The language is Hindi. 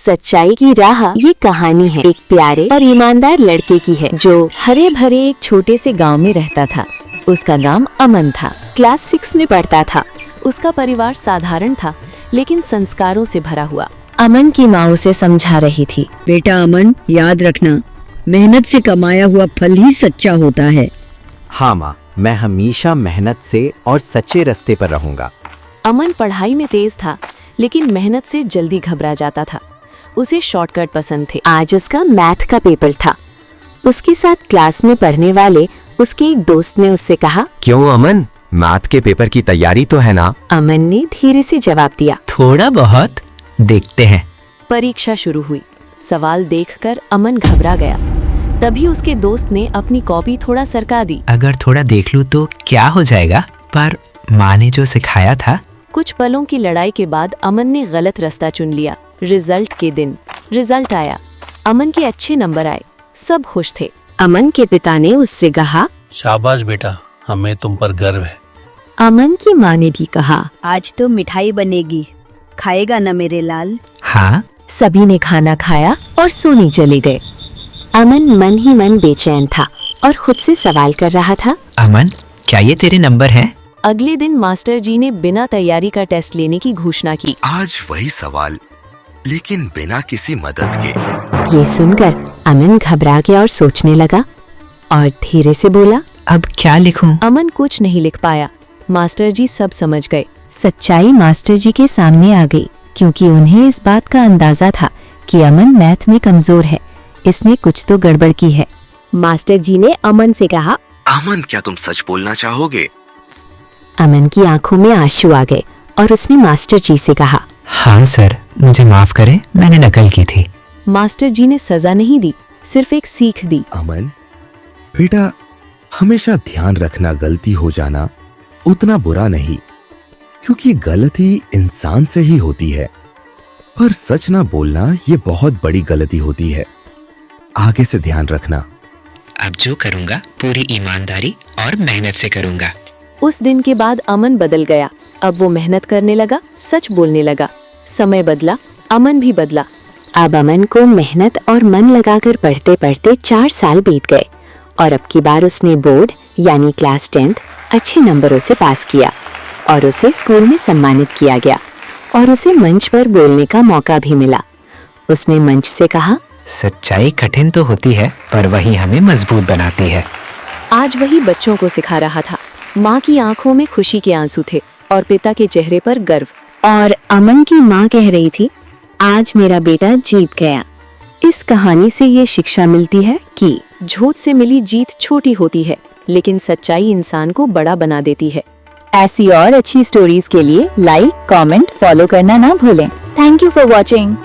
सच्चाई की राह ये कहानी है एक प्यारे और ईमानदार लड़के की है जो हरे भरे एक छोटे से गांव में रहता था। उसका नाम अमन था। क्लास 6 में पढ़ता था। उसका परिवार साधारण था लेकिन संस्कारों से भरा हुआ। अमन की माँ उसे समझा रही थी, बेटा अमन, याद रखना, मेहनत से कमाया हुआ फल ही सच्चा होता है। हाँ माँ, मैं हमेशा मेहनत से और सच्चे रास्ते पर रहूंगा। अमन पढ़ाई में तेज था लेकिन मेहनत से जल्दी घबरा जाता था। उसे शॉर्टकट पसंद थे। आज उसका मैथ का पेपर था। उसके साथ क्लास में पढ़ने वाले उसके एक दोस्त ने उससे कहा, क्यों अमन, मैथ के पेपर की तैयारी तो है ना? अमन ने धीरे से जवाब दिया, थोड़ा बहुत, देखते हैं। परीक्षा शुरू हुई। सवाल देखकर अमन घबरा गया। तभी उसके दोस्त ने अपनी कॉपी थोड़ा सरका दी। अगर थोड़ा देख लूं तो क्या हो जाएगा, पर माँ ने जो सिखाया था। कुछ पलों की लड़ाई के बाद अमन ने गलत रास्ता चुन लिया। रिजल्ट के दिन रिजल्ट आया। अमन के अच्छे नंबर आए। सब खुश थे। अमन के पिता ने उससे कहा, शाबाश बेटा, हमें तुम पर गर्व है। अमन की माँ ने भी कहा, आज तो मिठाई बनेगी, खाएगा न मेरे लाल? हाँ। सभी ने खाना खाया और सोने चले गए। अमन मन ही मन बेचैन था और खुद से सवाल कर रहा था, अमन, क्या ये तेरे नंबर हैं? अगले दिन मास्टर जी ने बिना तैयारी का टेस्ट लेने की घोषणा की। आज वही सवाल, लेकिन बिना किसी मदद के। ये सुनकर अमन घबरा गया और सोचने लगा और धीरे से बोला, अब क्या लिखूं? अमन कुछ नहीं लिख पाया। मास्टर जी सब समझ गए। सच्चाई मास्टर जी के सामने आ गई क्योंकि उन्हें इस बात का अंदाजा था कि अमन मैथ में कमजोर है। इसने कुछ तो गड़बड़ की है। मास्टर जी ने अमन से कहा, अमन, क्या तुम सच बोलना चाहोगे? अमन की आंखों में आंसू आ गए और उसने मास्टर जी से कहा, हाँ सर, मुझे माफ करें, मैंने नकल की थी। मास्टर जी ने सजा नहीं दी, सिर्फ एक सीख दी। अमन बेटा, हमेशा ध्यान रखना, गलती हो जाना उतना बुरा नहीं, क्योंकि गलती इंसान से ही होती है, पर सच ना बोलना ये बहुत बड़ी गलती होती है। आगे से ध्यान रखना। अब जो करूँगा पूरी ईमानदारी और मेहनत से करूँगा। उस दिन के बाद अमन बदल गया। अब वो मेहनत करने लगा, सच बोलने लगा। समय बदला, अमन भी बदला। अब अमन को मेहनत और मन लगाकर पढ़ते पढ़ते 4 साल बीत गए और अब की बार उसने बोर्ड यानी क्लास 10 अच्छे नंबरों से पास किया और उसे स्कूल में सम्मानित किया गया और उसे मंच पर बोलने का मौका भी मिला। उसने मंच से कहा, सच्चाई कठिन तो होती है, पर वही हमें मजबूत बनाती है। आज वही बच्चों को सिखा रहा था। माँ की आंखों में खुशी के आंसू थे और पिता के चेहरे पर गर्व। और अमन की माँ कह रही थी, आज मेरा बेटा जीत गया। इस कहानी से ये शिक्षा मिलती है कि झूठ से मिली जीत छोटी होती है, लेकिन सच्चाई इंसान को बड़ा बना देती है। ऐसी और अच्छी स्टोरीज के लिए लाइक, कमेंट, फॉलो करना ना भूलें। Thank you for watching.